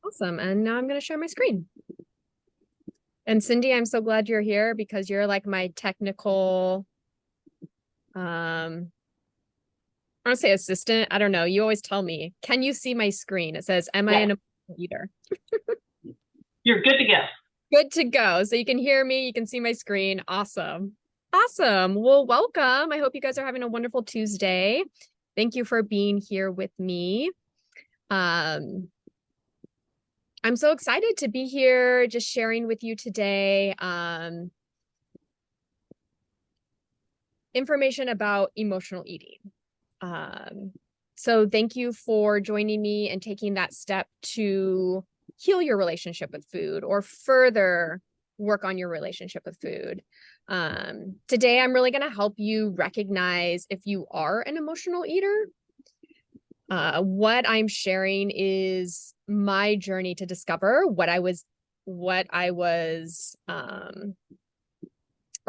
Awesome. And now I'm going to share my screen. And Cindy, I'm so glad you're here because you're like my technical, I want to say assistant. I don't know. You always tell me, can you see my screen? It says, am I an emotional eater? You're good to go. Good to go. So you can hear me, you can see my screen. Awesome. Awesome. Well, welcome. I hope you guys are having a wonderful Tuesday. Thank you for being here with me. I'm so excited to be here just sharing with you today information about emotional eating. So thank you for joining me and taking that step to heal your relationship with food or further work on your relationship with food. Today, I'm really going to help you recognize if you are an emotional eater. What I'm sharing is my journey to discover or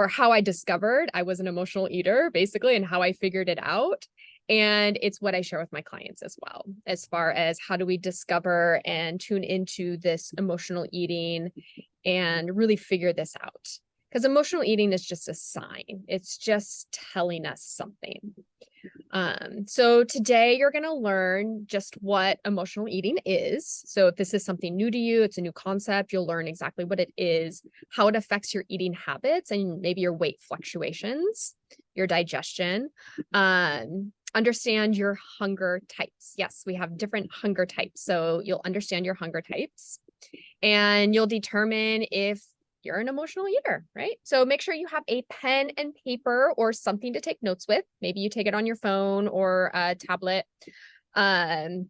how I discovered I was an emotional eater, basically, and how I figured it out. And it's what I share with my clients as well, as far as how do we discover and tune into this emotional eating and really figure this out. Because emotional eating is just a sign. It's just telling us something. So today you're going to learn just what emotional eating is. So if this is something new to you, it's a new concept, you'll learn exactly what it is, how it affects your eating habits and maybe your weight fluctuations, your digestion, understand your hunger types. Yes, we have different hunger types. So you'll understand your hunger types and you'll determine if you're an emotional eater, right? So make sure you have a pen and paper or something to take notes with. Maybe you take it on your phone or a tablet. I'm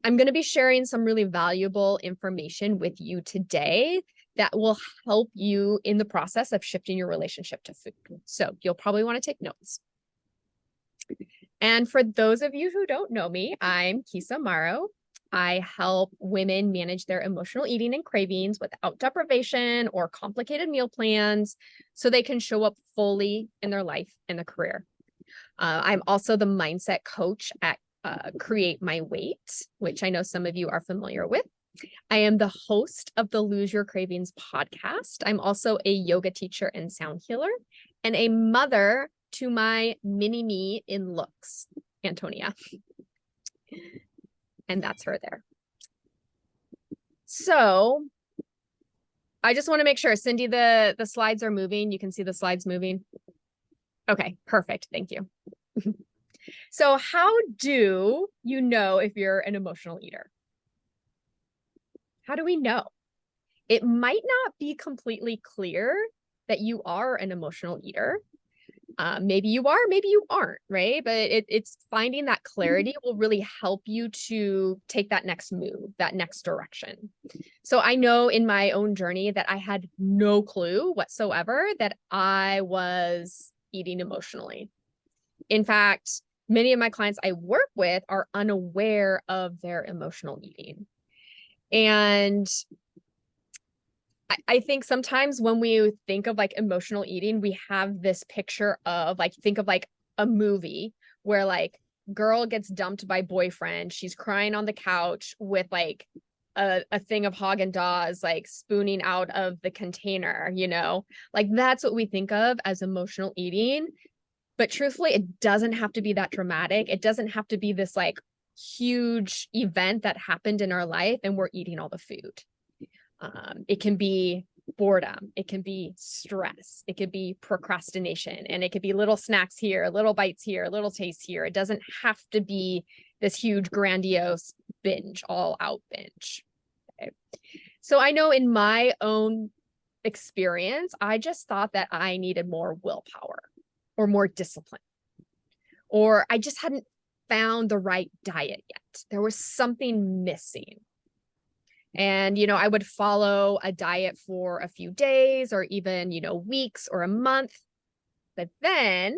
going to be sharing some really valuable information with you today that will help you in the process of shifting your relationship to food. So you'll probably want to take notes. And for those of you who don't know me, I'm Kisa Morrow. I help women manage their emotional eating and cravings without deprivation or complicated meal plans so they can show up fully in their life and their career. I'm also the mindset coach at Create My Weight, which I know some of you are familiar with. I am the host of the Lose Your Cravings podcast. I'm also a yoga teacher and sound healer and a mother to my mini me in looks, Antonia. And that's her there. So I just want to make sure, Cindy, the slides are moving. You can see the slides moving. Okay, perfect. Thank you. So how do you know if you're an emotional eater? How do we know? It might not be completely clear that you are an emotional eater. Maybe you are, maybe you aren't, right? But it's finding that clarity will really help you to take that next move, that next direction. So I know in my own journey that I had no clue whatsoever that I was eating emotionally. In fact, many of my clients I work with are unaware of their emotional eating. And I think sometimes when we think of like emotional eating, we have this picture of like, think of like a movie where like girl gets dumped by boyfriend. She's crying on the couch with like a thing of Haagen-Dazs like spooning out of the container, you know, like that's what we think of as emotional eating. But truthfully, it doesn't have to be that dramatic. It doesn't have to be this like huge event that happened in our life and we're eating all the food. It can be boredom, it can be stress, it could be procrastination, and it could be little snacks here, little bites here, little tastes here. It doesn't have to be this huge, grandiose binge, all out binge. Okay. So I know in my own experience, I just thought that I needed more willpower or more discipline, or I just hadn't found the right diet yet. There was something missing. And, you know, I would follow a diet for a few days or even, you know, weeks or a month. But then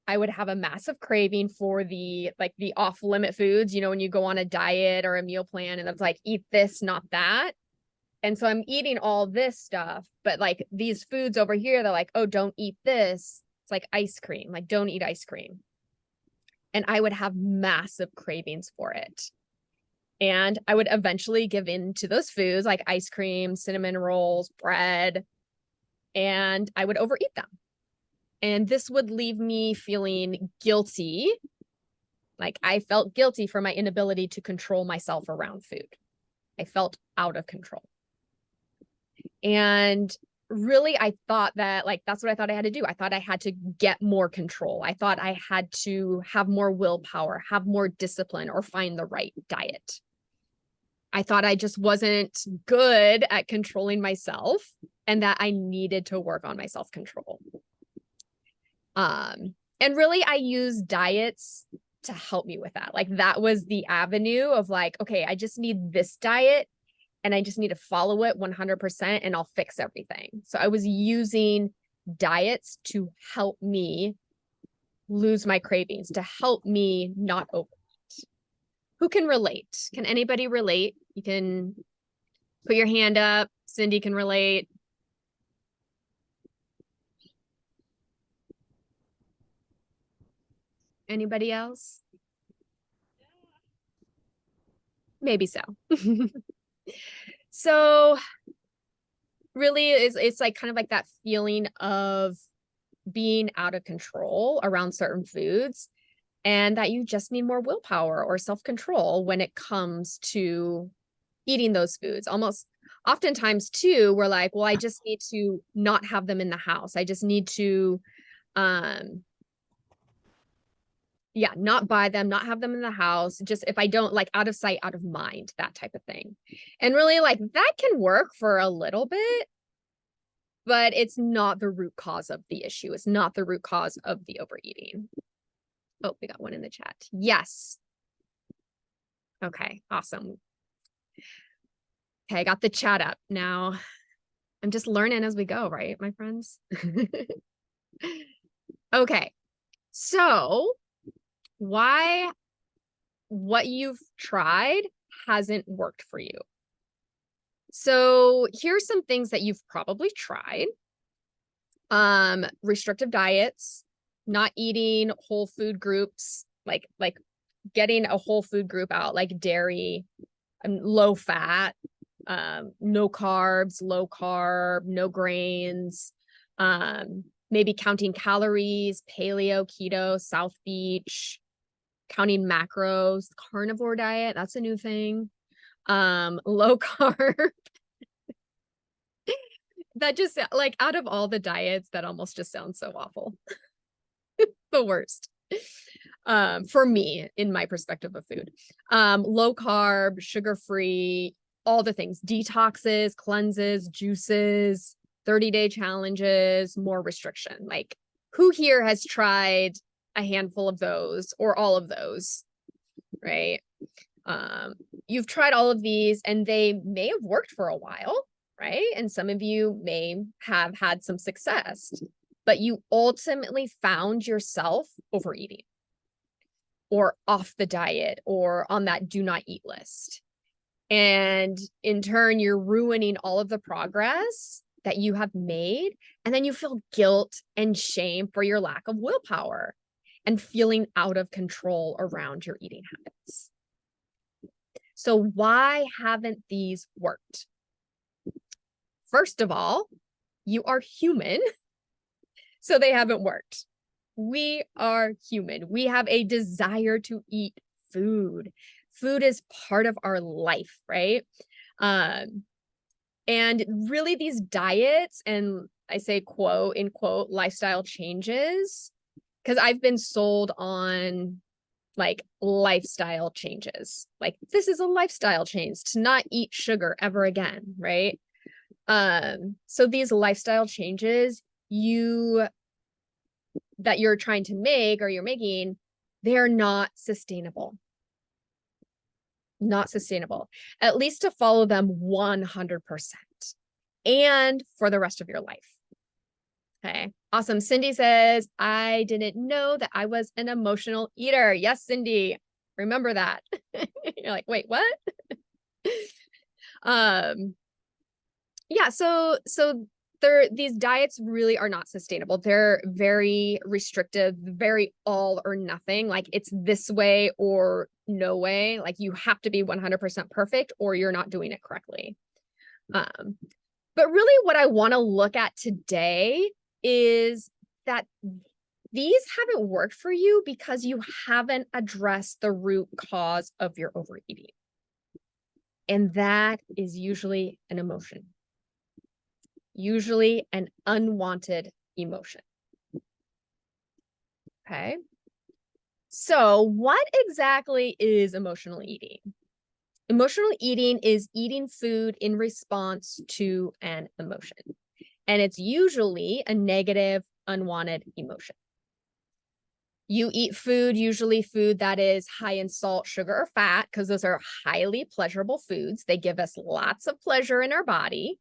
I would have a massive craving for the off limit foods, you know, when you go on a diet or a meal plan and it's like, eat this, not that. And so I'm eating all this stuff, but like these foods over here, they're like, oh, don't eat this. It's like ice cream, like don't eat ice cream. And I would have massive cravings for it. And I would eventually give in to those foods like ice cream, cinnamon rolls, bread, and I would overeat them. And this would leave me feeling guilty. Like I felt guilty for my inability to control myself around food. I felt out of control. And really, I thought that like, that's what I thought I had to do. I thought I had to get more control. I thought I had to have more willpower, have more discipline, or find the right diet. I thought I just wasn't good at controlling myself and that I needed to work on my self-control. And really I use diets to help me with that. Like that was the avenue of like, okay, I just need this diet and I just need to follow it 100% and I'll fix everything. So I was using diets to help me lose my cravings, to help me not overeat. Who can relate? Can anybody relate? You can put your hand up. Cindy can relate. Anybody else? Maybe so. So really it's like kind of like that feeling of being out of control around certain foods and that you just need more willpower or self-control when it comes to eating those foods. Almost oftentimes too, we're like, well, I just need to not have them in the house. I just need to not buy them, not have them in the house. Just if I don't, like, out of sight, out of mind, that type of thing. And really like that can work for a little bit, but it's not the root cause of the issue. It's not the root cause of the overeating. Oh, we got one in the chat. Yes. Okay, awesome. Okay, I got the chat up. Now I'm just learning as we go, right, my friends? Okay, so why what you've tried hasn't worked for you. So here's some things that you've probably tried. Restrictive diets, not eating whole food groups, like getting a whole food group out, like dairy, low fat, no carbs, low carb, no grains, maybe counting calories, paleo, keto, South Beach, counting macros, carnivore diet, that's a new thing. Low carb. That just like out of all the diets, that almost just sounds so awful. The worst. For me, in my perspective of food. Low carb, sugar-free, all the things, detoxes, cleanses, juices, 30-day challenges, more restriction. Like who here has tried a handful of those or all of those, right? You've tried all of these and they may have worked for a while, right? And some of you may have had some success, but you ultimately found yourself overeating or off the diet or on that do not eat list. And in turn, you're ruining all of the progress that you have made. And then you feel guilt and shame for your lack of willpower and feeling out of control around your eating habits. So why haven't these worked? First of all, you are human, so they haven't worked. We are human. We have a desire to eat food. Food is part of our life, right? And really these diets, and I say quote, in quote, lifestyle changes, because I've been sold on like lifestyle changes. Like this is a lifestyle change to not eat sugar ever again, right? So these lifestyle changes that you're trying to make or you're making, they're not sustainable. Not sustainable, at least to follow them 100% and for the rest of your life. Okay, awesome. Cindy says, I didn't know that I was an emotional eater. Yes, Cindy, remember that. You're like, wait, what? Yeah, so these diets really are not sustainable. They're very restrictive, very all or nothing. Like it's this way or no way. Like you have to be 100% perfect or you're not doing it correctly. But really what I want to look at today is that these haven't worked for you because you haven't addressed the root cause of your overeating. And that is usually an emotion, usually an unwanted emotion. Okay. So what exactly is emotional eating? Emotional eating is eating food in response to an emotion. And it's usually a negative, unwanted emotion. You eat food, usually food that is high in salt, sugar, or fat, because those are highly pleasurable foods. They give us lots of pleasure in our body,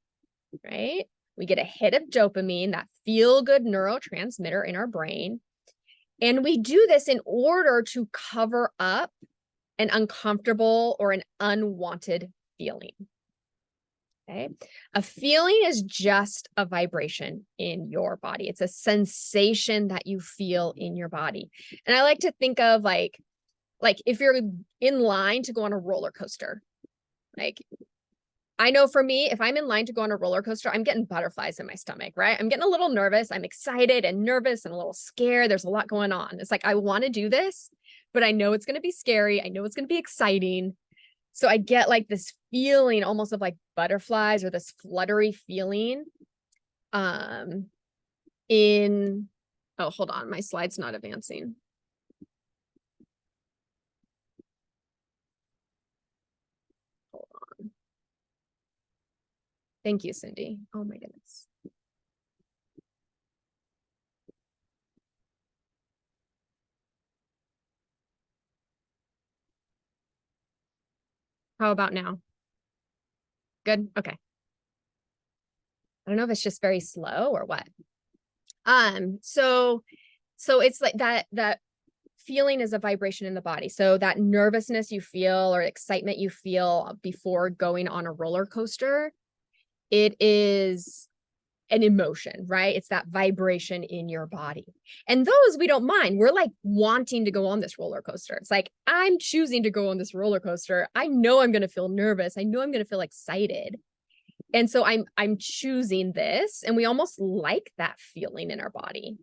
right? We get a hit of dopamine, that feel-good neurotransmitter in our brain. And we do this in order to cover up an uncomfortable or an unwanted feeling. Okay. A feeling is just a vibration in your body. It's a sensation that you feel in your body. And I like to think of like if you're in line to go on a roller coaster, like I know for me, if I'm in line to go on a roller coaster, I'm getting butterflies in my stomach, right? I'm getting a little nervous. I'm excited and nervous and a little scared. There's a lot going on. It's like, I want to do this, but I know it's going to be scary. I know it's going to be exciting. So I get like this feeling almost of like butterflies or this fluttery feeling in, oh, hold on. My slide's not advancing. Hold on. Thank you, Cindy. Oh my goodness. How about now? Good. Okay. I don't know if it's just very slow or what. So it's like that feeling is a vibration in the body. So that nervousness you feel or excitement you feel before going on a roller coaster, it is an emotion, right? It's that vibration in your body. And those we don't mind. We're like wanting to go on this roller coaster. It's like, I'm choosing to go on this roller coaster. I know I'm going to feel nervous. I know I'm going to feel excited. And so I'm choosing this, and we almost like that feeling in our body.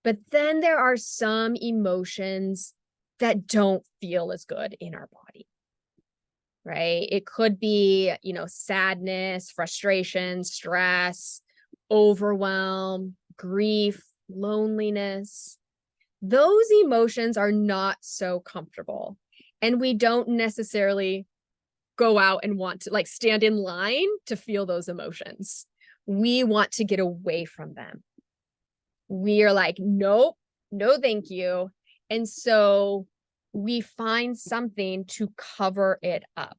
But then there are some emotions that don't feel as good in our body, right? It could be, sadness, frustration, stress, overwhelm, grief, loneliness. Those emotions are not so comfortable. And we don't necessarily go out and want to like stand in line to feel those emotions. We want to get away from them. We are like, nope, no, thank you. And so we find something to cover it up.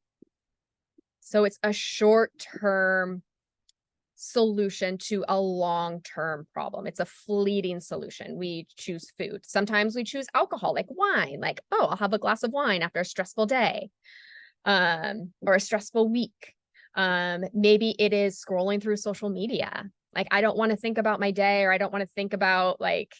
So it's a short-term solution to a long-term problem. It's a fleeting solution. We choose food. Sometimes we choose alcohol, like wine, like, oh, I'll have a glass of wine after a stressful day. Or a stressful week. Maybe it is scrolling through social media. Like, I don't want to think about my day, or I don't want to think about like,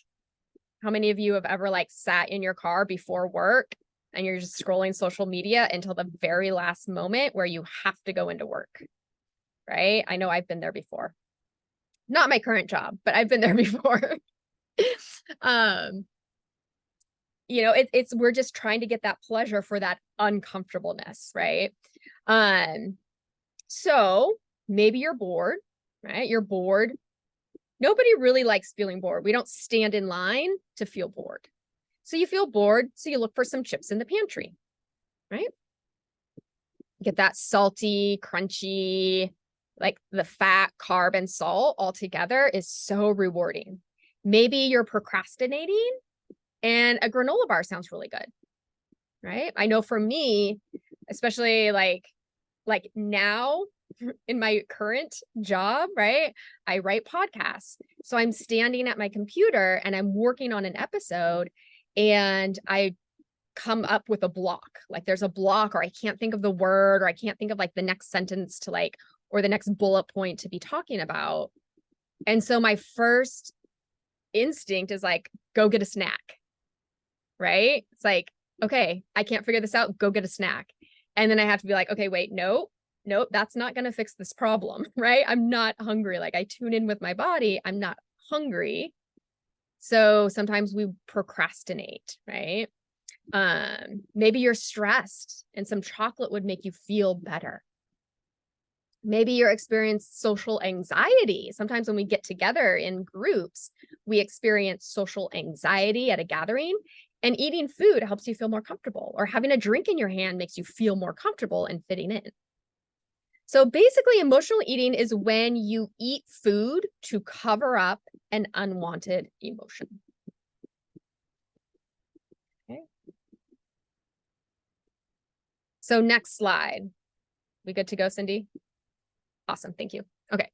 how many of you have ever like sat in your car before work and you're just scrolling social media until the very last moment where you have to go into work, right? I know I've been there before. Not my current job, but I've been there before. It's we're just trying to get that pleasure for that uncomfortableness, right? So maybe you're bored, right? You're bored. Nobody really likes feeling bored. We don't stand in line to feel bored. So you feel bored, so you look for some chips in the pantry, right? Get that salty, crunchy, like the fat, carb, and salt all together is so rewarding. Maybe you're procrastinating and a granola bar sounds really good, right? I know for me, especially like now in my current job, right? I write podcasts. So I'm standing at my computer and I'm working on an episode and I come up with a block. Like there's a block, or I can't think of the word, or I can't think of like the next sentence to like, or the next bullet point to be talking about. And so my first instinct is like, go get a snack, right? It's like, okay, I can't figure this out. Go get a snack. And then I have to be like, okay, wait, nope, that's not going to fix this problem, right? I'm not hungry. Like I tune in with my body. I'm not hungry. So sometimes we procrastinate, right? Maybe you're stressed and some chocolate would make you feel better. Maybe you're experiencing social anxiety. Sometimes when we get together in groups, we experience social anxiety at a gathering, and eating food helps you feel more comfortable, or having a drink in your hand makes you feel more comfortable and fitting in. So basically, emotional eating is when you eat food to cover up an unwanted emotion. Okay. So next slide. We good to go, Cindy? Awesome, thank you. Okay.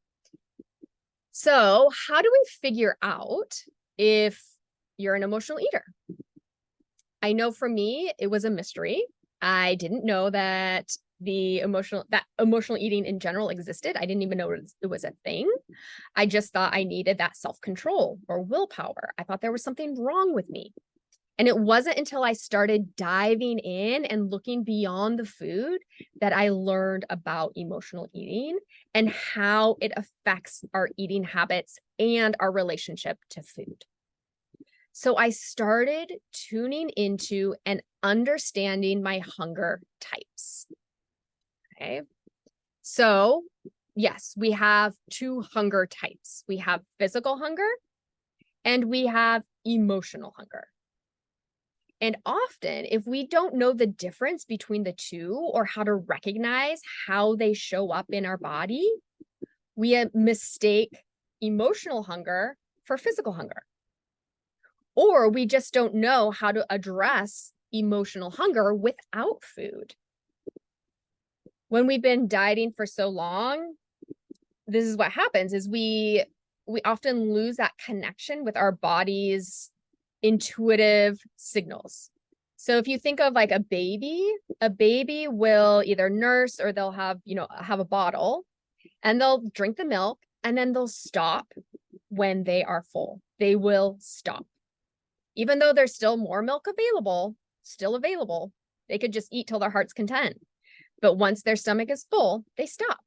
So how do we figure out if you're an emotional eater? I know for me, it was a mystery. I didn't know that emotional eating in general existed. I didn't even know it was a thing. I just thought I needed that self-control or willpower. I thought there was something wrong with me. And it wasn't until I started diving in and looking beyond the food that I learned about emotional eating and how it affects our eating habits and our relationship to food. So I started tuning into and understanding my hunger types. Okay. So yes, we have two hunger types. We have physical hunger and we have emotional hunger. And often, if we don't know the difference between the two or how to recognize how they show up in our body, we mistake emotional hunger for physical hunger. Or we just don't know how to address emotional hunger without food. When we've been dieting for so long, this is what happens is we often lose that connection with our body's intuitive signals. So if you think of like a baby will either nurse or they'll have a bottle and they'll drink the milk and then they'll stop when they are full. They will stop. Even though there's still more milk available, they could just eat till their heart's content. But once their stomach is full, they stop,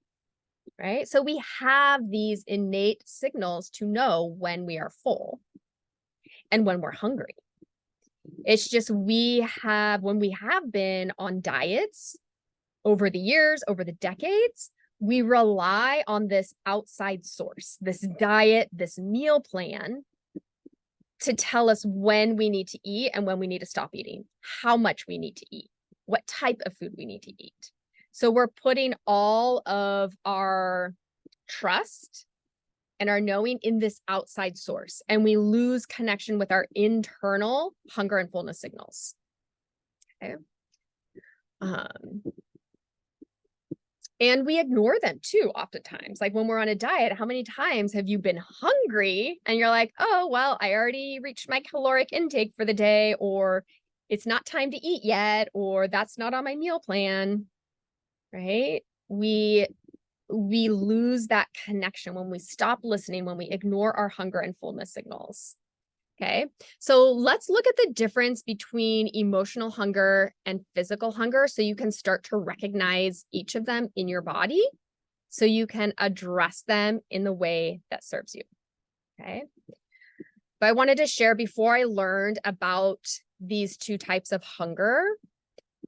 right? So we have these innate signals to know when we are full and when we're hungry. It's just when we have been on diets over the years, over the decades, we rely on this outside source, this diet, this meal plan to tell us when we need to eat and when we need to stop eating, how much we need to eat, what type of food we need to eat. So we're putting all of our trust and our knowing in this outside source, and we lose connection with our internal hunger and fullness signals. Okay. And we ignore them too, oftentimes. Like when we're on a diet, how many times have you been hungry and you're like, oh, well, I already reached my caloric intake for the day, or it's not time to eat yet, or that's not on my meal plan, right? We lose that connection when we stop listening, when we ignore our hunger and fullness signals. Okay, so let's look at the difference between emotional hunger and physical hunger so you can start to recognize each of them in your body so you can address them in the way that serves you. Okay, but I wanted to share, before I learned about these two types of hunger,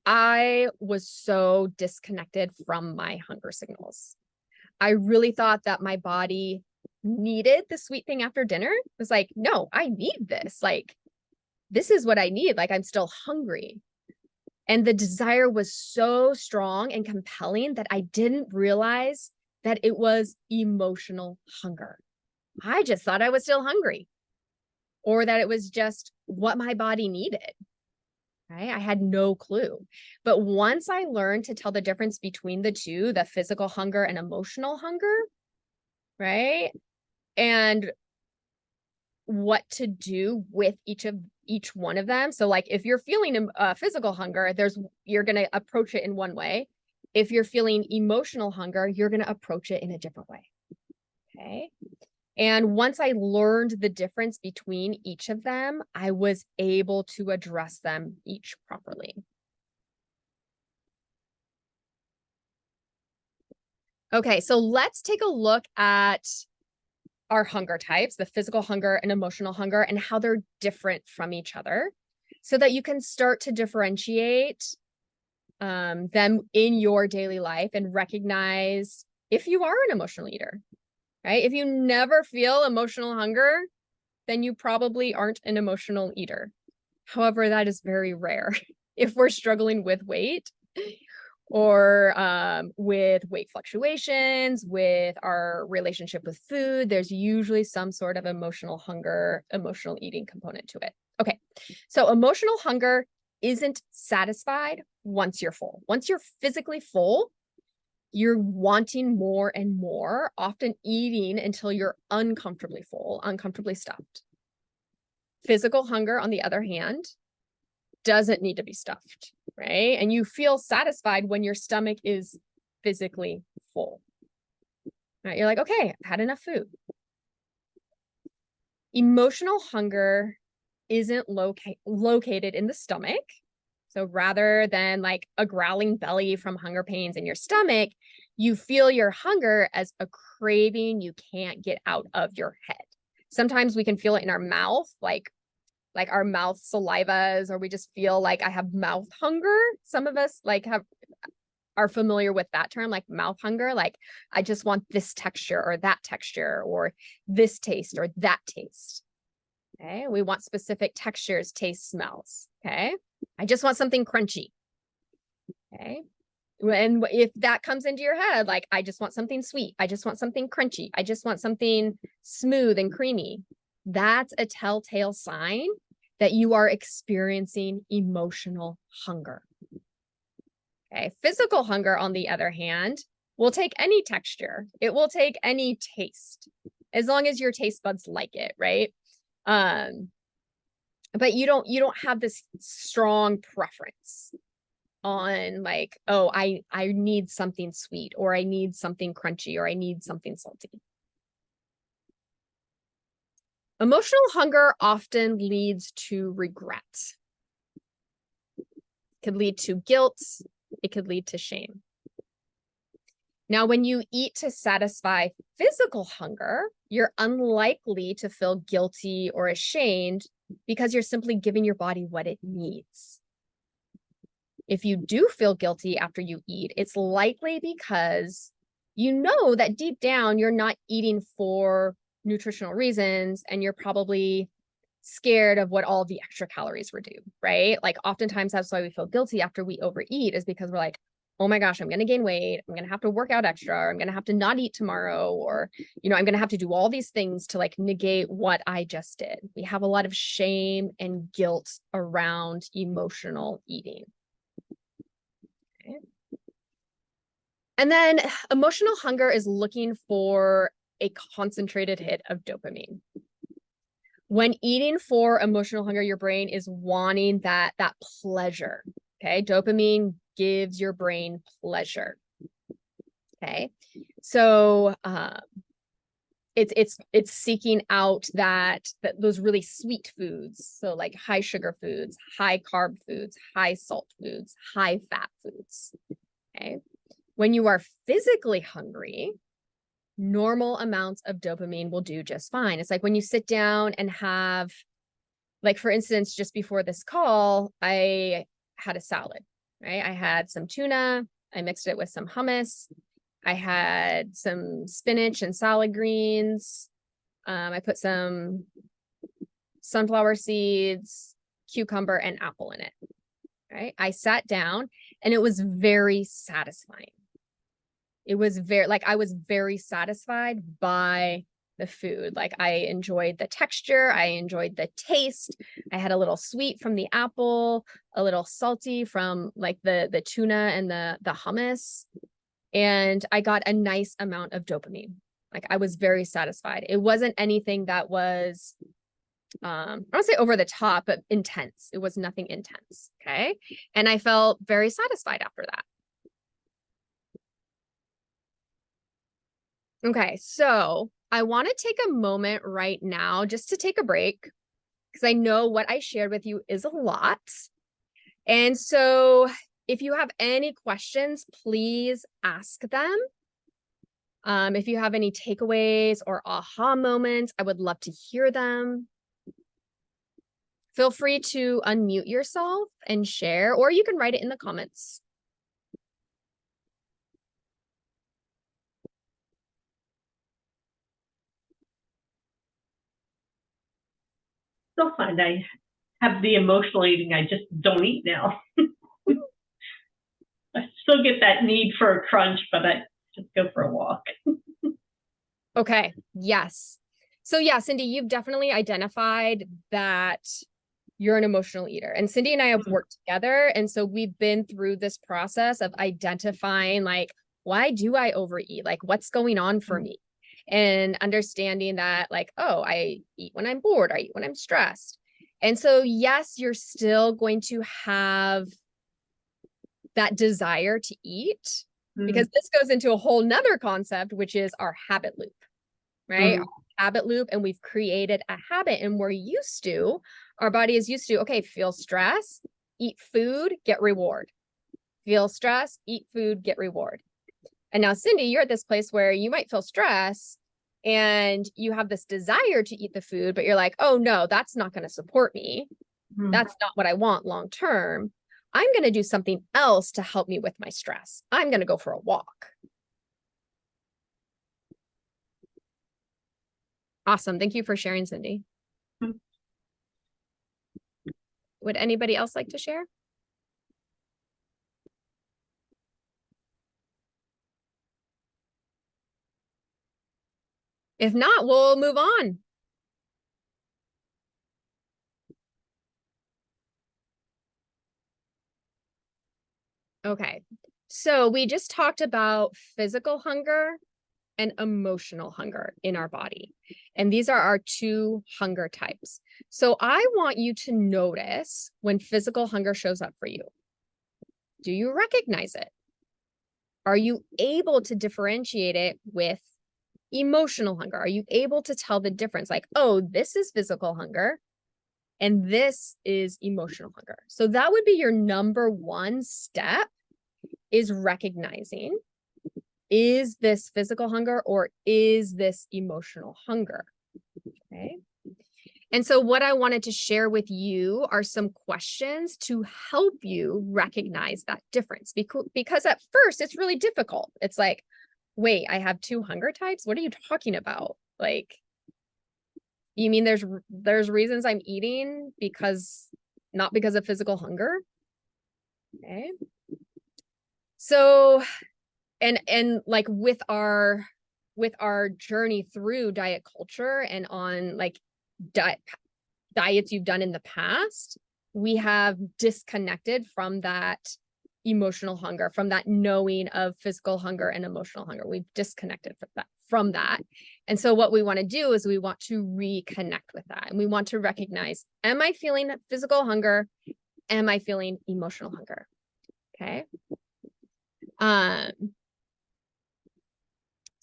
I was so disconnected from my hunger signals. I really thought that my body needed the sweet thing after dinner. It was like, no, I need this. Like, this is what I need. Like, I'm still hungry. And the desire was so strong and compelling that I didn't realize that it was emotional hunger. I just thought I was still hungry, or that it was just what my body needed. Right? I had no clue. But once I learned to tell the difference between the two, the physical hunger and emotional hunger, right? And what to do with each one of them. So like if you're feeling physical hunger, you're going to approach it in one way. If you're feeling emotional hunger, you're going to approach it in a different way. Okay. And once I learned the difference between each of them, I was able to address them each properly. Okay, so let's take a look at our hunger types, the physical hunger and emotional hunger, and how they're different from each other so that you can start to differentiate them in your daily life and recognize if you are an emotional eater, right? If you never feel emotional hunger, then you probably aren't an emotional eater. However, that is very rare if we're struggling with weight or with weight fluctuations, with our relationship with food. There's usually some sort of emotional hunger, emotional eating component to it. Okay, so emotional hunger isn't satisfied once you're full. Once you're physically full, you're wanting more and more, often eating until you're uncomfortably full, uncomfortably stuffed. Physical hunger, on the other hand, doesn't need to be stuffed, right? And you feel satisfied when your stomach is physically full. Right? You're like, okay, I've had enough food. Emotional hunger isn't located in the stomach. So rather than like a growling belly from hunger pains in your stomach, you feel your hunger as a craving you can't get out of your head. Sometimes we can feel it in our mouth, like our mouth salivas, or we just feel like I have mouth hunger. Some of us are familiar with that term, like mouth hunger. Like I just want this texture or that texture or this taste or that taste. Okay. We want specific textures, tastes, smells. Okay. I just want something crunchy. Okay. And if that comes into your head, like I just want something sweet, I just want something crunchy, I just want something smooth and creamy, that's a telltale sign that you are experiencing emotional hunger. Okay. Physical hunger, on the other hand, will take any texture. It will take any taste, as long as your taste buds like it, right? But you don't have this strong preference on like, oh, I need something sweet, or I need something crunchy, or I need something salty. Emotional hunger often leads to regret. It could lead to guilt. It could lead to shame. Now, when you eat to satisfy physical hunger, you're unlikely to feel guilty or ashamed because you're simply giving your body what it needs. If you do feel guilty after you eat, it's likely because you know that deep down you're not eating for nutritional reasons, and you're probably scared of what all the extra calories would do, right? Like oftentimes that's why we feel guilty after we overeat, is because we're like, oh my gosh, I'm going to gain weight. I'm going to have to work out extra. Or I'm going to have to not eat tomorrow. Or, I'm going to have to do all these things to like negate what I just did. We have a lot of shame and guilt around emotional eating. Okay. And then emotional hunger is looking for a concentrated hit of dopamine. When eating for emotional hunger, your brain is wanting that pleasure. Okay. Dopamine gives your brain pleasure. Okay. So it's seeking out those really sweet foods. So like high sugar foods, high carb foods, high salt foods, high fat foods. Okay. When you are physically hungry, normal amounts of dopamine will do just fine. It's like when you sit down and have, like, for instance, just before this call, I had a salad, right? I had some tuna. I mixed it with some hummus. I had some spinach and salad greens. I put some sunflower seeds, cucumber, and apple in it, right? I sat down and it was very satisfying. It was I was very satisfied by the food. Like I enjoyed the texture. I enjoyed the taste. I had a little sweet from the apple, a little salty from like the tuna and the hummus. And I got a nice amount of dopamine. Like I was very satisfied. It wasn't anything that was, I don't want to say over the top, but intense. It was nothing intense. Okay. And I felt very satisfied after that. Okay, so I want to take a moment right now just to take a break because I know what I shared with you is a lot. And so if you have any questions, please ask them. If you have any takeaways or aha moments, I would love to hear them. Feel free to unmute yourself and share, or you can write it in the comments. Still find I have the emotional eating. I just don't eat now. I still get that need for a crunch, but I just go for a walk. Okay. Yes. So yeah, Cindy, you've definitely identified that you're an emotional eater. And Cindy and I have worked together. And so we've been through this process of identifying, like, why do I overeat? Like, what's going on for me? And understanding that, like, oh, I eat when I'm bored, I eat when I'm stressed. And so, yes, you're still going to have that desire to eat, because this goes into a whole nother concept, which is our habit loop, right? Our habit loop. And we've created a habit, and our body is used to, okay, feel stress, eat food, get reward. Feel stress, eat food, get reward. And now, Cindy, you're at this place where you might feel stress and you have this desire to eat the food, but you're like, oh no, that's not going to support me. That's not what I want long term. I'm going to do something else to help me with my stress. I'm going to go for a walk. Awesome. Thank you for sharing, Cindy. Would anybody else like to share? If not, we'll move on. Okay. So we just talked about physical hunger and emotional hunger in our body. And these are our two hunger types. So I want you to notice when physical hunger shows up for you. Do you recognize it? Are you able to differentiate it with emotional hunger? Are you able to tell the difference? Like, oh, this is physical hunger and this is emotional hunger. So that would be your number one step, is recognizing, is this physical hunger or is this emotional hunger? Okay. And so what I wanted to share with you are some questions to help you recognize that difference, because at first it's really difficult. It's like, wait, I have two hunger types? What are you talking about? Like, you mean there's reasons I'm eating not because of physical hunger? Okay. So, and like with our journey through diet culture and on like diets you've done in the past, we have disconnected from that emotional hunger, from that knowing of physical hunger and emotional hunger. We've disconnected from that. And so what we want to do is we want to reconnect with that. And we want to recognize, am I feeling physical hunger? Am I feeling emotional hunger? Okay.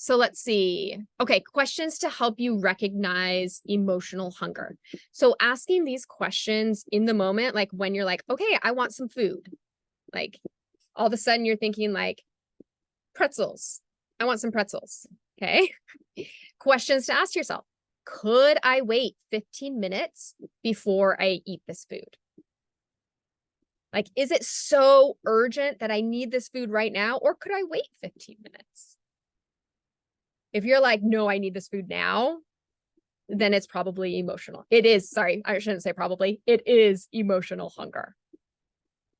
So let's see. Okay, questions to help you recognize emotional hunger. So asking these questions in the moment, like when you're like, okay, I want some food. Like all of a sudden you're thinking like, pretzels. I want some pretzels. Okay. Questions to ask yourself. Could I wait 15 minutes before I eat this food? Like, is it so urgent that I need this food right now? Or could I wait 15 minutes? If you're like, no, I need this food now, then it's probably emotional. It is, sorry, I shouldn't say probably. It is emotional hunger,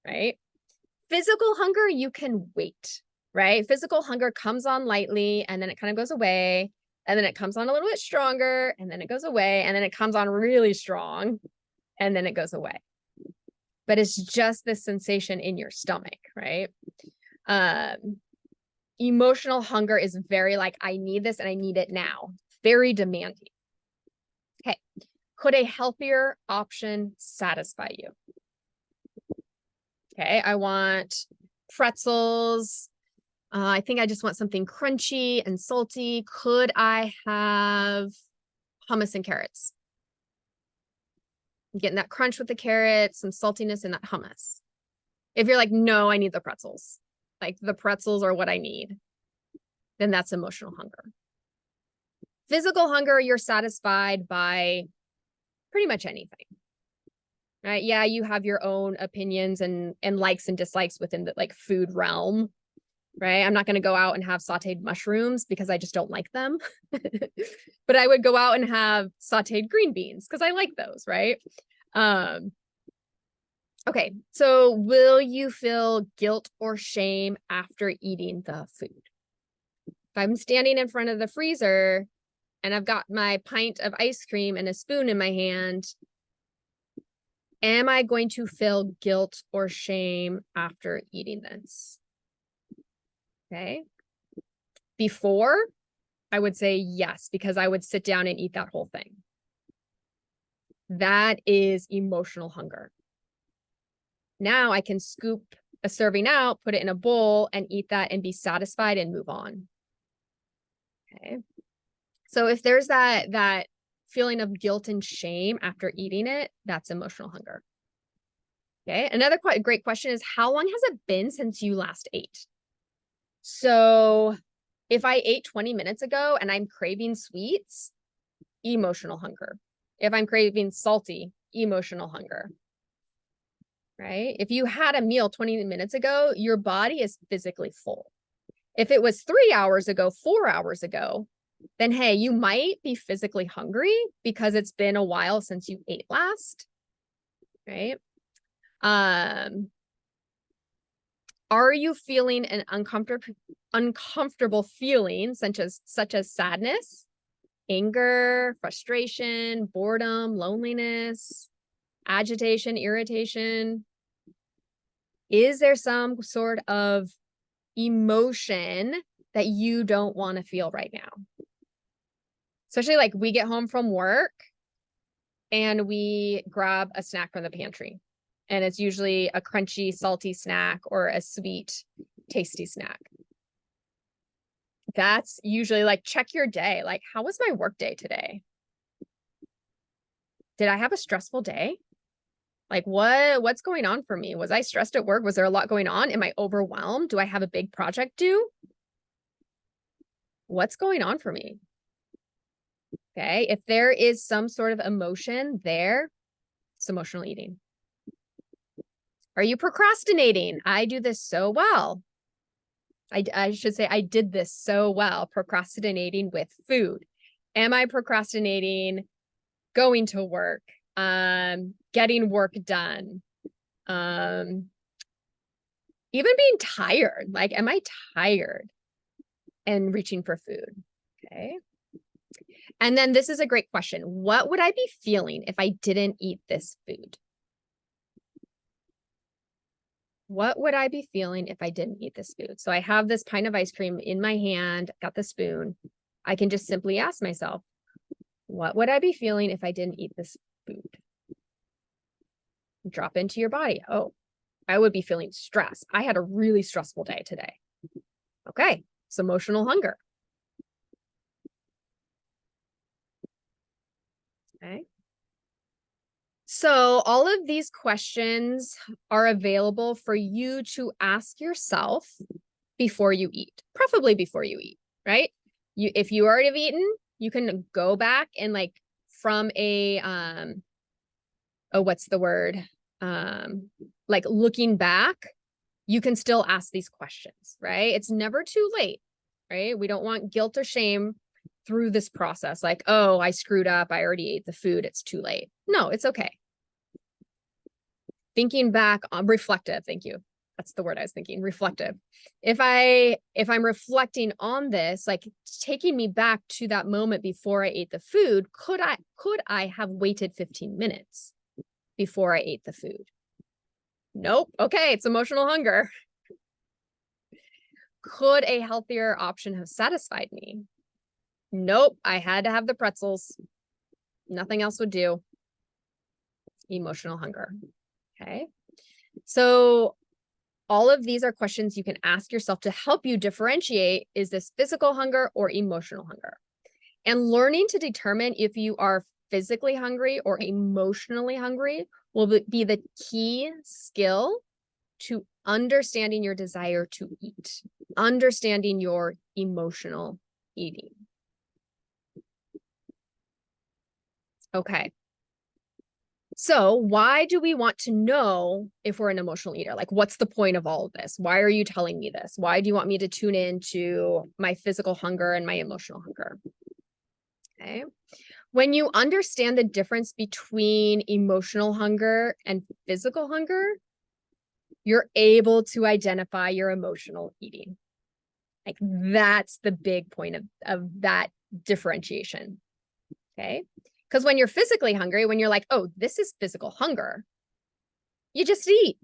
right? Physical hunger, you can wait, right? Physical hunger comes on lightly and then it kind of goes away. And then it comes on a little bit stronger and then it goes away. And then it comes on really strong and then it goes away. But it's just this sensation in your stomach, right? Emotional hunger is very like, I need this and I need it now. Very demanding. Okay. Could a healthier option satisfy you? Okay. I want pretzels I think I just want something crunchy and salty. Could I have hummus and carrots? Getting that crunch with the carrots, some saltiness in that hummus. If you're like, no, I need the pretzels. Like the pretzels are what I need. Then that's emotional hunger. Physical hunger, you're satisfied by pretty much anything. Right? Yeah, you have your own opinions and likes and dislikes within the like food realm. Right? I'm not going to go out and have sauteed mushrooms because I just don't like them. But I would go out and have sauteed green beans because I like those, right? Okay, so will you feel guilt or shame after eating the food? If I'm standing in front of the freezer and I've got my pint of ice cream and a spoon in my hand, am I going to feel guilt or shame after eating this? Okay. Before, I would say yes, because I would sit down and eat that whole thing. That is emotional hunger. Now I can scoop a serving out, put it in a bowl, and eat that and be satisfied and move on. Okay. So if there's that feeling of guilt and shame after eating it, that's emotional hunger. Okay. Another great question is, how long has it been since you last ate? So if I ate 20 minutes ago and I'm craving sweets, emotional hunger. If I'm craving salty, emotional hunger. Right? If you had a meal 20 minutes ago, your body is physically full. If it was 3 hours ago, 4 hours ago, then hey, you might be physically hungry because it's been a while since you ate last. Right? Are you feeling an uncomfortable feeling such as sadness, anger, frustration, boredom, loneliness, agitation, irritation? Is there some sort of emotion that you don't want to feel right now? Especially like we get home from work and we grab a snack from the pantry. And it's usually a crunchy, salty snack or a sweet, tasty snack. That's usually like, check your day. Like, how was my work day today? Did I have a stressful day? Like what's going on for me? Was I stressed at work? Was there a lot going on? Am I overwhelmed? Do I have a big project due? What's going on for me? Okay. If there is some sort of emotion there, it's emotional eating. Are you procrastinating? I do this so well. I should say I did this so well, procrastinating with food. Am I procrastinating going to work, getting work done, even being tired? Like, am I tired and reaching for food? Okay. And then this is a great question. What would I be feeling if I didn't eat this food? What would I be feeling if I didn't eat this food? So I have this pint of ice cream in my hand, got the spoon. I can just simply ask myself, what would I be feeling if I didn't eat this food? Drop into your body. Oh, I would be feeling stress. I had a really stressful day today. Okay, it's emotional hunger. Okay. So all of these questions are available for you to ask yourself before you eat, preferably before you eat, right? If you already have eaten, you can go back and like from a, what's the word? Like looking back, you can still ask these questions, right? It's never too late, right? We don't want guilt or shame through this process. Like, oh, I screwed up. I already ate the food. It's too late. No, it's okay. Thinking back on reflective. Thank you. That's the word I was thinking, reflective. If I'm reflecting on this, like taking me back to that moment before I ate the food, could I have waited 15 minutes before I ate the food? Nope. Okay, it's emotional hunger. Could a healthier option have satisfied me? Nope, I had to have the pretzels. Nothing else would do. Emotional hunger. Okay. So All of these are questions you can ask yourself to help you differentiate, is this physical hunger or emotional hunger? And learning to determine if you are physically hungry or emotionally hungry will be the key skill to understanding your desire to eat, understanding your emotional eating. Okay. So why do we want to know if we're an emotional eater? Like, what's the point of all of this? Why are you telling me this? Why do you want me to tune into my physical hunger and my emotional hunger? Okay. When you understand the difference between emotional hunger and physical hunger, you're able to identify your emotional eating. Like, that's the big point of that differentiation. Okay. Because when you're physically hungry, when you're like, oh, this is physical hunger, you just eat,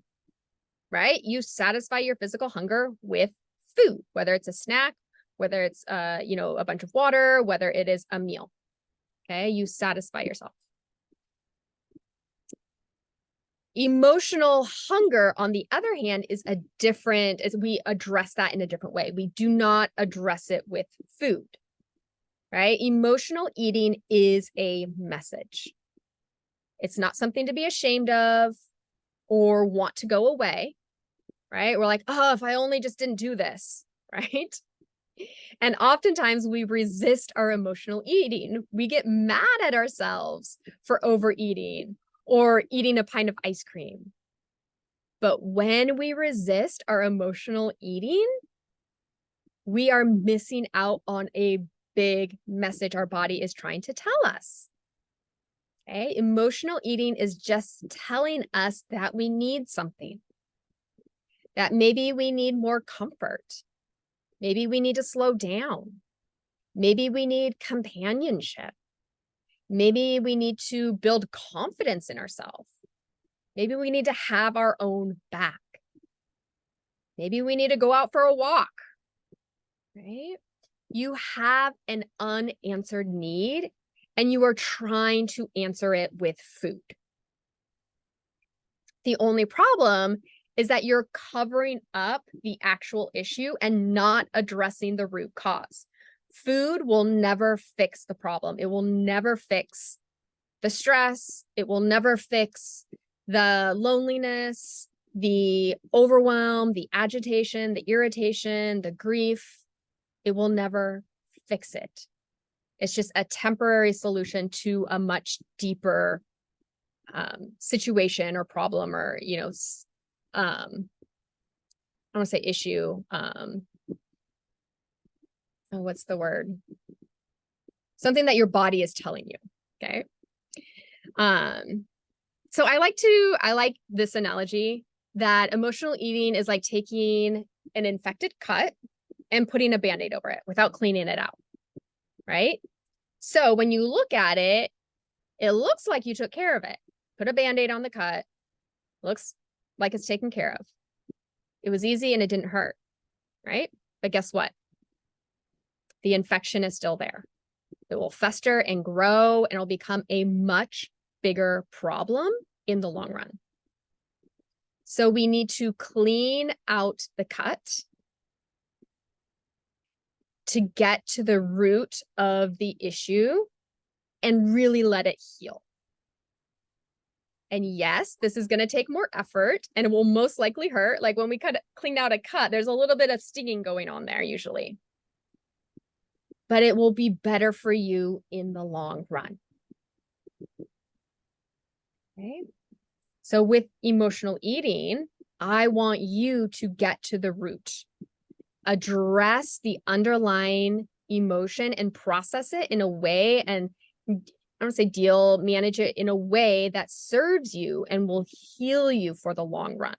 right? You satisfy your physical hunger with food, whether it's a snack, whether it's, a bunch of water, whether it is a meal. Okay. You satisfy yourself. Emotional hunger, on the other hand, is we address that in a different way. We do not address it with food, right? Emotional eating is a message. It's not something to be ashamed of or want to go away, right? We're like, oh, if I only just didn't do this, right? And oftentimes we resist our emotional eating. We get mad at ourselves for overeating or eating a pint of ice cream. But when we resist our emotional eating, we are missing out on a big message our body is trying to tell us. Okay? Emotional eating is just telling us that we need something, that maybe we need more comfort. Maybe we need to slow down. Maybe we need companionship. Maybe we need to build confidence in ourselves. Maybe we need to have our own back. Maybe we need to go out for a walk, right? You have an unanswered need and you are trying to answer it with food. The only problem is that you're covering up the actual issue and not addressing the root cause. Food will never fix the problem. It will never fix the stress. It will never fix the loneliness, the overwhelm, the agitation, the irritation, the grief. It will never fix it. It's just a temporary solution to a much deeper situation or problem, or, I don't want to say issue. What's the word? Something that your body is telling you. Okay. So I like this analogy that emotional eating is like taking an infected cut and putting a Band-Aid over it without cleaning it out. Right? So when you look at it, it looks like you took care of it. Put a Band-Aid on the cut. Looks like it's taken care of. It was easy and it didn't hurt. Right? But guess what? The infection is still there. It will fester and grow and it'll become a much bigger problem in the long run. So we need to clean out the cut to get to the root of the issue and really let it heal. And yes, this is going to take more effort and it will most likely hurt. Like when we clean out a cut, there's a little bit of stinging going on there usually. But it will be better for you in the long run. Okay. So with emotional eating, I want you to get to the root, address the underlying emotion and process it in a way, and I don't say manage it in a way that serves you and will heal you for the long run.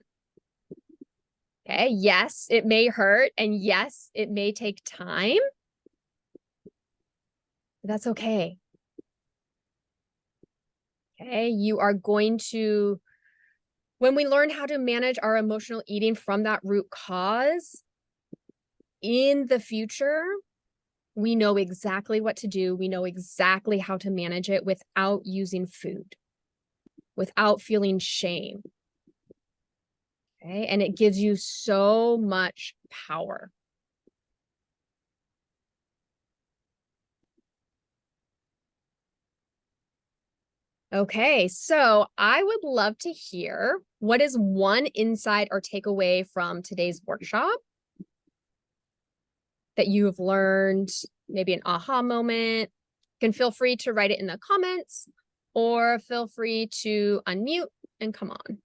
Okay. Yes, it may hurt. And yes, it may take time. But that's okay. Okay. You are going to, when we learn how to manage our emotional eating from that root cause, in the future, we know exactly what to do. We know exactly how to manage it without using food, without feeling shame. Okay. And it gives you so much power. Okay, so I would love to hear what is one insight or takeaway from today's workshop that you've learned, maybe an aha moment. You can feel free to write it in the comments or feel free to unmute and come on.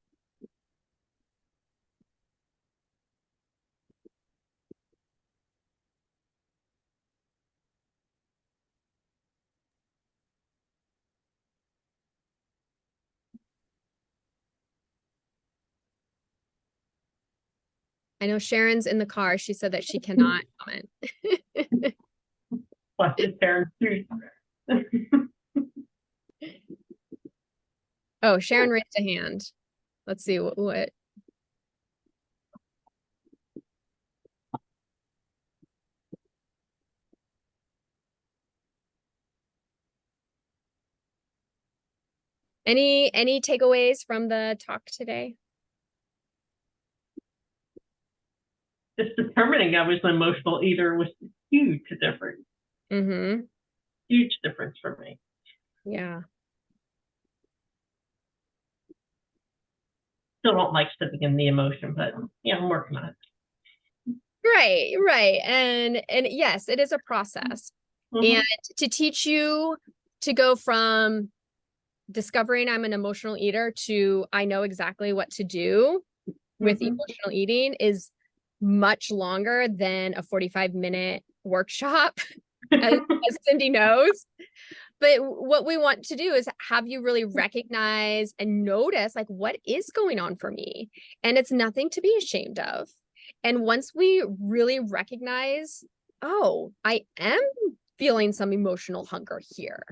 I know Sharon's in the car. She said that she cannot comment. Plus his parents too. Oh, Sharon raised a hand. Let's see what. Any takeaways from the talk today? Just determining I was an emotional eater was a huge difference. Mm-hmm. Huge difference for me. Yeah. Still don't like sitting in the emotion, but yeah, I'm working on it. Right. And yes, it is a process. Mhm. And to teach you to go from discovering I'm an emotional eater to I know exactly what to do with emotional eating is much longer than a 45-minute workshop, as Cindy knows. But what we want to do is have you really recognize and notice, like, what is going on for me? And it's nothing to be ashamed of. And once we really recognize, oh, I am feeling some emotional hunger here.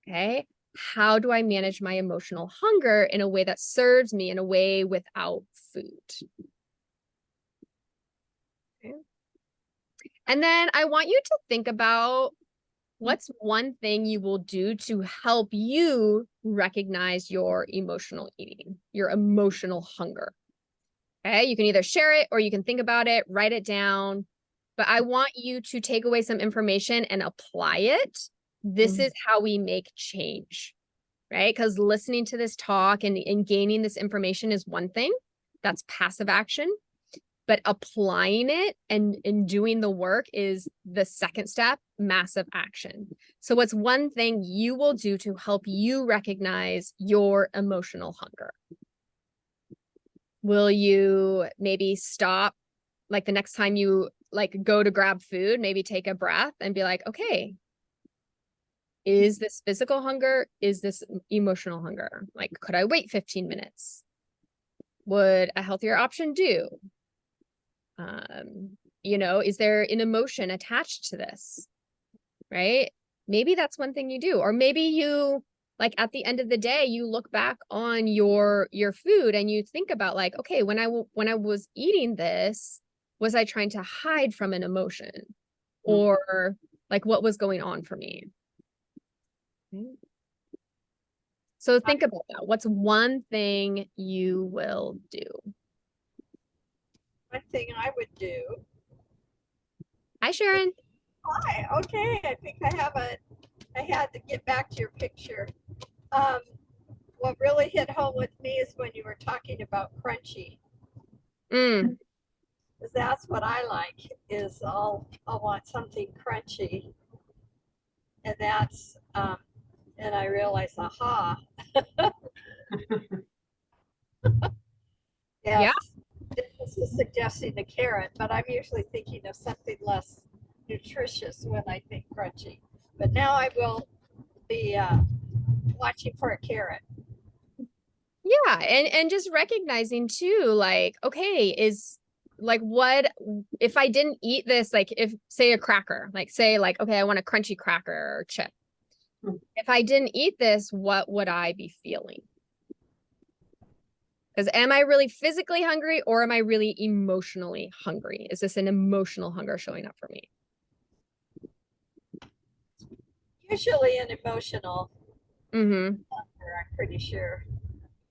Okay. How do I manage my emotional hunger in a way that serves me in a way without food? Okay. And then I want you to think about what's one thing you will do to help you recognize your emotional eating, your emotional hunger. Okay. You can either share it or you can think about it, write it down. But I want you to take away some information and apply it. This is how we make change, right? Because listening to this talk and gaining this information is one thing. That's passive action. But applying it and doing the work is the second step, massive action. So what's one thing you will do to help you recognize your emotional hunger? Will you maybe stop, like the next time you like go to grab food, maybe take a breath and be like, okay, is this physical hunger? Is this emotional hunger? Like, could I wait 15 minutes? Would a healthier option do? Is there an emotion attached to this? Right? Maybe that's one thing you do. Or maybe you, like, at the end of the day, you look back on your food and you think about, like, okay, when I was eating this, was I trying to hide from an emotion? Or like what was going on for me? So think about that. What's one thing you will do? One thing I would do. Hi, Sharon. Hi. Okay. I think I had to get back to your picture. Um, what really hit home with me is when you were talking about crunchy. Mm. Because that's what I like. Is I'll want something crunchy, and and I realize, aha, Yeah. yes, this is suggesting the carrot, but I'm usually thinking of something less nutritious when I think crunchy. But now I will be watching for a carrot. Yeah. And just recognizing too, like, okay, is like what if I didn't eat this, like if say a cracker, like say like, okay, I want a crunchy cracker or chip. If I didn't eat this, what would I be feeling? Because am I really physically hungry or am I really emotionally hungry? Is this an emotional hunger showing up for me? Usually an emotional Mm-hmm. hunger, I'm pretty sure.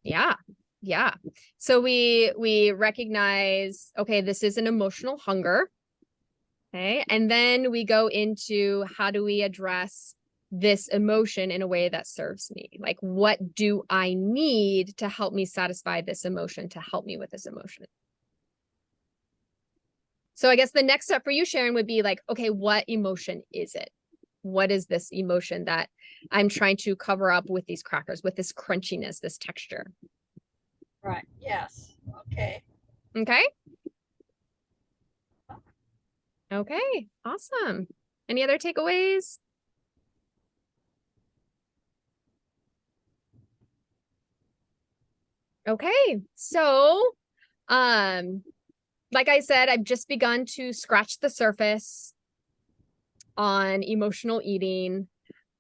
Yeah. Yeah. So we recognize, okay, this is an emotional hunger. Okay. And then we go into how do we address this emotion in a way that serves me? Like, what do I need to help me satisfy this emotion, to help me with this emotion? So I guess the next step for you, Sharon, would be like, okay, what emotion is it? What is this emotion that I'm trying to cover up with these crackers, with this crunchiness, this texture? Right. Yes. Okay. Okay. Okay. Awesome. Any other takeaways? Okay. So, like I said, I've just begun to scratch the surface on emotional eating.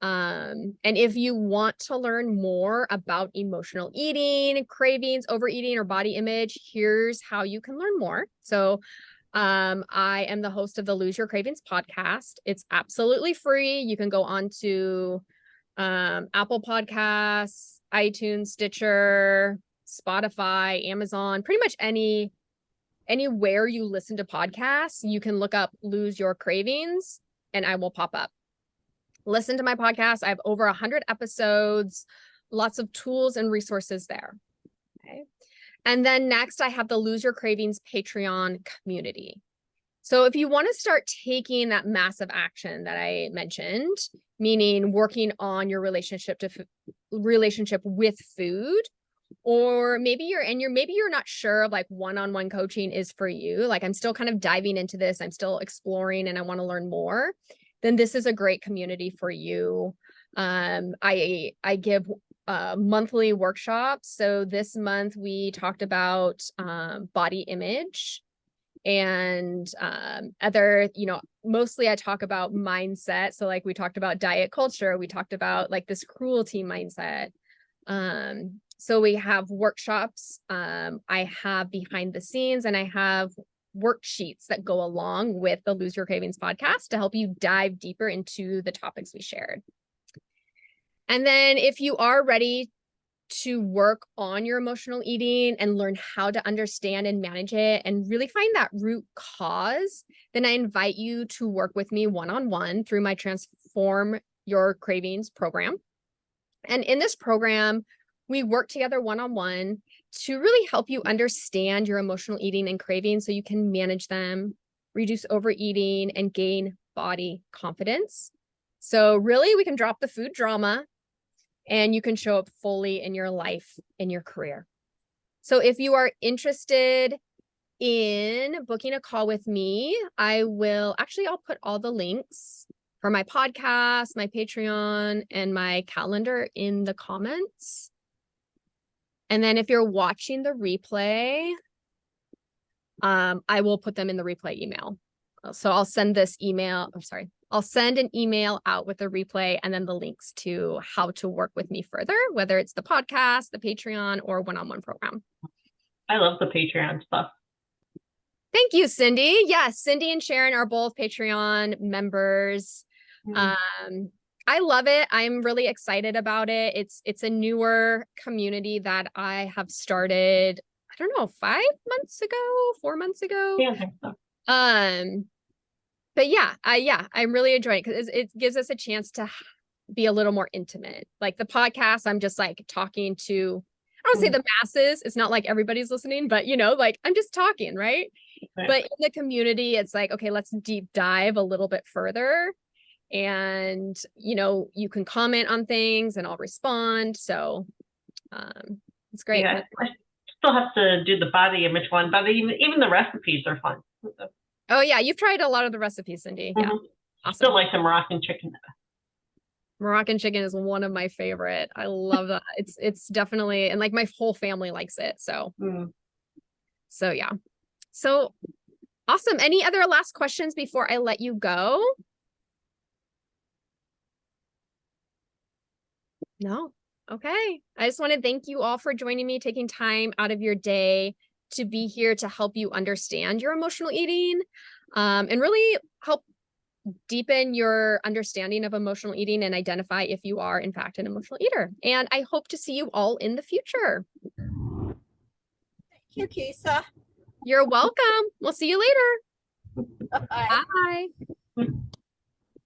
And if you want to learn more about emotional eating, cravings, overeating, or body image, here's how you can learn more. So, I am the host of the Lose Your Cravings podcast. It's absolutely free. You can go on to Apple Podcasts, iTunes, Stitcher, Spotify, Amazon, pretty much anywhere you listen to podcasts, you can look up Lose Your Cravings and I will pop up. Listen to my podcast. I have over 100 episodes, lots of tools and resources there. Okay. And then next, I have the Lose Your Cravings Patreon community. So if you want to start taking that massive action that I mentioned, meaning working on your relationship with food, or maybe you're not sure of like one-on-one coaching is for you, like I'm still kind of diving into this, I'm still exploring and I want to learn more, then this is a great community for you. I give monthly workshops. So this month we talked about body image and other, mostly I talk about mindset. So like we talked about diet culture, we talked about like this cruelty mindset. So we have workshops, I have behind the scenes, and I have worksheets that go along with the Lose Your Cravings podcast to help you dive deeper into the topics we shared. And then if you are ready to work on your emotional eating and learn how to understand and manage it and really find that root cause, then I invite you to work with me one-on-one through my Transform Your Cravings program. And in this program, we work together one-on-one to really help you understand your emotional eating and cravings so you can manage them, reduce overeating, and gain body confidence. So really, we can drop the food drama and you can show up fully in your life, in your career. So if you are interested in booking a call with me, I'll put all the links for my podcast, my Patreon, and my calendar in the comments. And then if you're watching the replay, I will put them in the replay email. So I'll send I'll send an email out with the replay and then the links to how to work with me further, whether it's the podcast, the Patreon, or one-on-one program. I love the Patreon stuff. Thank you, Cindy. Yes, Cindy and Sharon are both Patreon members. I love it. I'm really excited about it. It's a newer community that I have started, I don't know, 4 months ago. Yeah, I think so. But yeah, I'm really enjoying it because it gives us a chance to be a little more intimate. Like the podcast, I'm just like talking to, I don't say the masses. It's not like everybody's listening, but like I'm just talking, right? Right. But in the community, it's like, okay, let's deep dive a little bit further. And, you can comment on things and I'll respond. So it's great. Yeah, I still have to do the body image one, but even the recipes are fun. Oh yeah, you've tried a lot of the recipes, Cindy. Yeah, awesome. Still like the Moroccan chicken. Moroccan chicken is one of my favorite. I love that. It's definitely, and like my whole family likes it. So, so yeah. So awesome. Any other last questions before I let you go? No. Okay. I just want to thank you all for joining me, taking time out of your day to be here to help you understand your emotional eating, and really help deepen your understanding of emotional eating and identify if you are in fact an emotional eater. And I hope to see you all in the future. you, Kisa. You're welcome. We'll see you later. Bye. Bye.